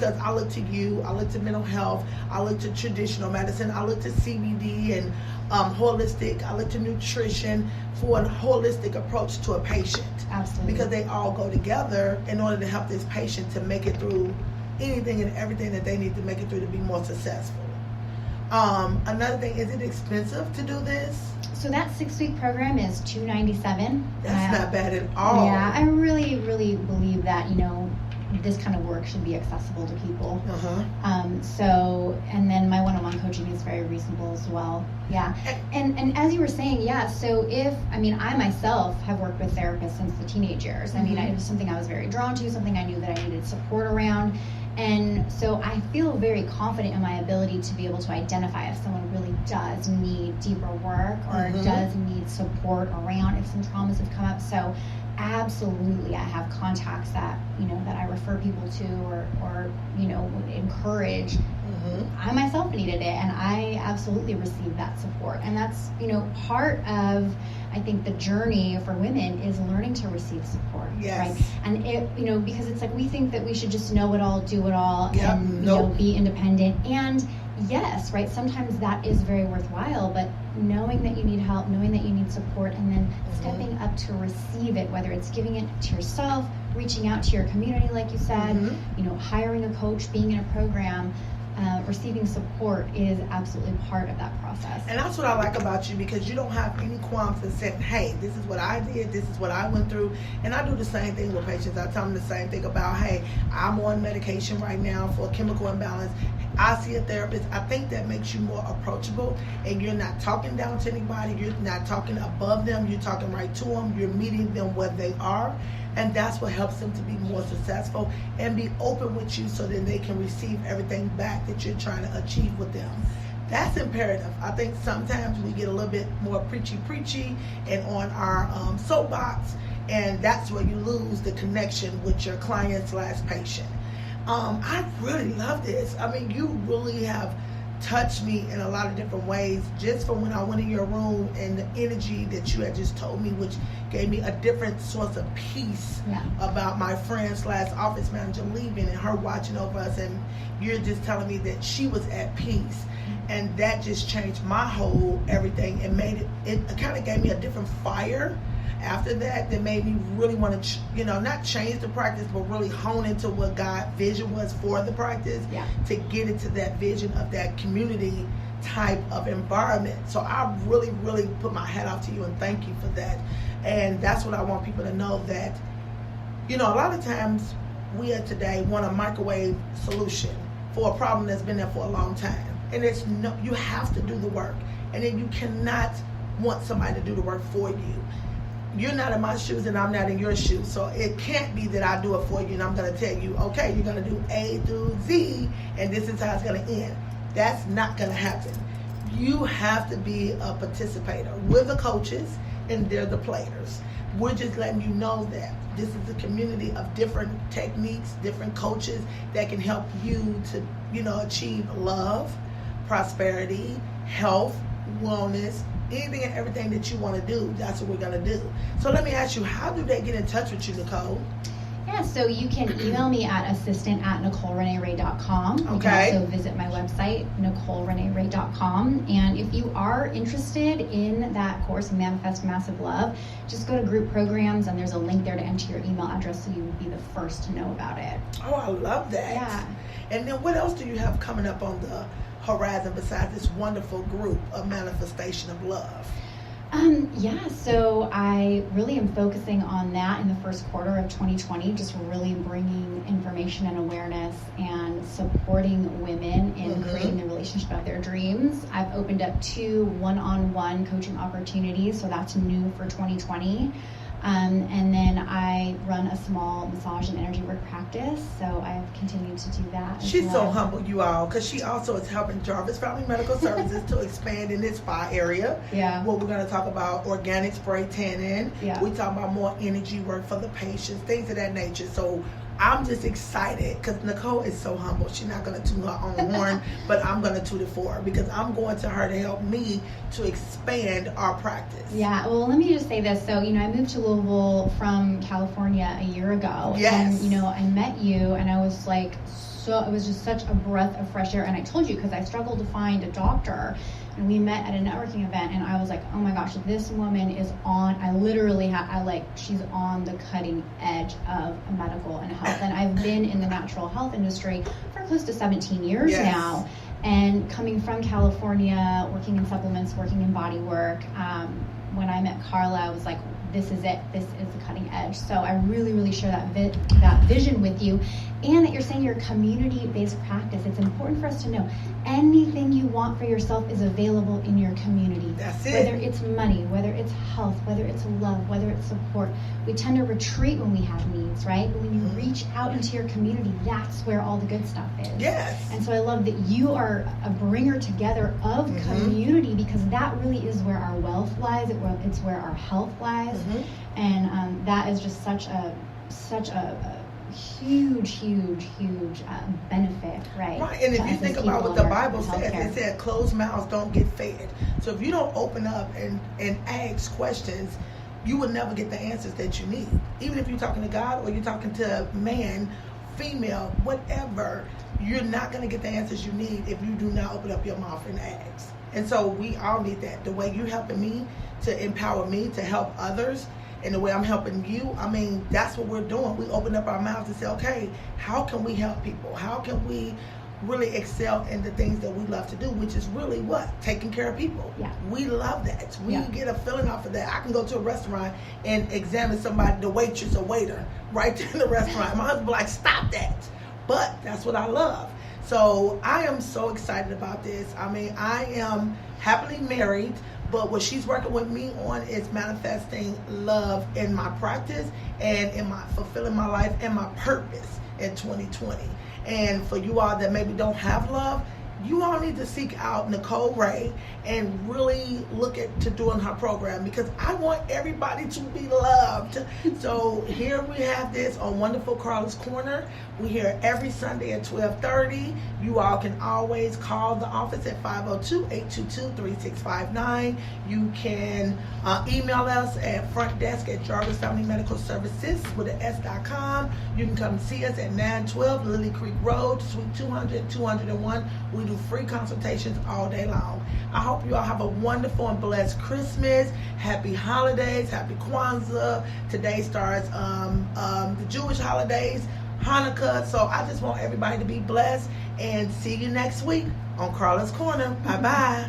because I look to you, I look to mental health, I look to traditional medicine, I look to CBD and holistic, I look to nutrition for a holistic approach to a patient. Absolutely. Because they all go together in order to help this patient to make it through anything and everything that they need to make it through to be more successful. Another thing, is it expensive to do this? So that 6-week program is $297. That's not bad at all. Yeah, I really, really believe that, this kind of work should be accessible to people. And then my one-on-one coaching is very reasonable as well. Yeah. And as you were saying, so I myself have worked with therapists since the teenage years. It was something I was very drawn to, something I knew that I needed support around. And so I feel very confident in my ability to be able to identify if someone really does need deeper work or does need support around if some traumas have come up. So absolutely, I have contacts that that I refer people to or would encourage. I myself needed it, and I absolutely received that support. And that's part of, I think, the journey for women is learning to receive support. Yes. Right? And it because it's like we think that we should just know it all, do it all, and be independent. And yes, right, sometimes that is very worthwhile, but knowing that you need help, knowing that you need support, and then stepping up to receive it, whether it's giving it to yourself, reaching out to your community, like you said, hiring a coach, being in a program, receiving support is absolutely part of that process. And that's what I like about you, because you don't have any qualms in saying, hey, this is what I did, this is what I went through. And I do the same thing with patients. I tell them the same thing about, hey, I'm on medication right now for a chemical imbalance. I see a therapist. I think that makes you more approachable, and you're not talking down to anybody. You're not talking above them. You're talking right to them. You're meeting them where they are. And that's what helps them to be more successful and be open with you so that they can receive everything back that you're trying to achieve with them. That's imperative. I think sometimes we get a little bit more preachy and on our soapbox, and that's where you lose the connection with your client/patient. I really love this. You really have touched me in a lot of different ways, just from when I went in your room and the energy that you had just told me, which gave me a different source of peace about my friend/office manager leaving and her watching over us, and you're just telling me that she was at peace. And that just changed my whole everything and made it kind of gave me a different fire after that made me really want to, not change the practice, but really hone into what God's vision was for the practice, to get into that vision of that community type of environment. So I really, really put my hat off to you and thank you for that. And that's what I want people to know, that, a lot of times we today want a microwave solution for a problem that's been there for a long time. And you have to do the work. And then you cannot want somebody to do the work for you. You're not in my shoes and I'm not in your shoes. So it can't be that I do it for you and I'm going to tell you, okay, you're going to do A through Z and this is how it's going to end. That's not going to happen. You have to be a participator. We're the coaches and they're the players. We're just letting you know that this is a community of different techniques, different coaches that can help you to, achieve love, prosperity, health, wellness, anything and everything that you want to do. That's what we're going to do. So let me ask you, how do they get in touch with you, Nicole? Yeah, so you can email me at assistant@NicoleReneeRay.com. Okay. You can also visit my website, NicoleReneeRay.com. And if you are interested in that course, Manifest Massive Love, just go to group programs and there's a link there to enter your email address so you will be the first to know about it. Oh, I love that. Yeah. And then what else do you have coming up on the horizon besides this wonderful group of manifestation of love? So I really am focusing on that in the first quarter of 2020, just really bringing information and awareness and supporting women in creating the relationship of their dreams. I've opened up 2 one-on-one coaching opportunities, so that's new for 2020. And then I run a small massage and energy work practice, so I've continued to do that. She's so humble, you all, because she also is helping Jarvis Family Medical Services to expand in this spa area. Yeah. What we're going to talk about, organic spray tanning. Yeah. We talk about more energy work for the patients, things of that nature. So I'm just excited because Nicole is so humble. She's not going to toot her own horn, but I'm going to toot it for her because I'm going to her to help me to expand our practice. Yeah, well, let me just say this. So, I moved to Louisville from California a year ago. Yes. And, I met you and I was like it was just such a breath of fresh air. And I told you, because I struggled to find a doctor, and we met at a networking event, and I was like, oh my gosh, this woman is on, she's on the cutting edge of medical and health. And I've been in the natural health industry for close to 17 years now. And coming from California, working in supplements, working in body work, when I met Karla, I was like, this is it. This is the cutting edge. So I really, really share that vision with you. And that you're saying you're a community-based practice. It's important for us to know anything you want for yourself is available in your community. That's it. Whether it's money, whether it's health, whether it's love, whether it's support. We tend to retreat when we have needs, right? But when you reach out into your community, that's where all the good stuff is. Yes. And so I love that you are a bringer together of community, because that really is where our wealth lies. It's where our health lies. And that is just such a huge benefit, right? Right, and if you think about what the Bible says, it said closed mouths don't get fed. So if you don't open up and ask questions, you will never get the answers that you need. Even if you're talking to God or you're talking to man, female, whatever, you're not going to get the answers you need if you do not open up your mouth and ask. And so we all need that. The way you're helping me to empower me to help others, and the way I'm helping you, I mean, that's what we're doing. We open up our mouths and say, okay, how can we help people? How can we really excel in the things that we love to do, which is really what? Taking care of people. Yeah. We love that. We get a feeling off of that. I can go to a restaurant and examine somebody, the waitress or waiter, right there in the restaurant. My husband be like, stop that. But that's what I love. So I am so excited about this. I mean, I am happily married, but what she's working with me on is manifesting love in my practice and in my fulfilling my life and my purpose in 2020. And for you all that maybe don't have love, you all need to seek out Nicole Ray and really look to doing her program, because I want everybody to be loved. So here we have this on Wonderful Karla's Corner. We're here every Sunday at 12:30. You all can always call the office at 502-822-3659. You can email us at frontdesk@jarvisfamilymedicalservices.com. You can come see us at 912 Lily Creek Road, Suite 200, 201. We do free consultations all day long. I hope you all have a wonderful and blessed Christmas. Happy holidays. Happy Kwanzaa. Today starts the Jewish holidays, Hanukkah. So I just want everybody to be blessed, and see you next week on Karla's Corner. Bye-bye.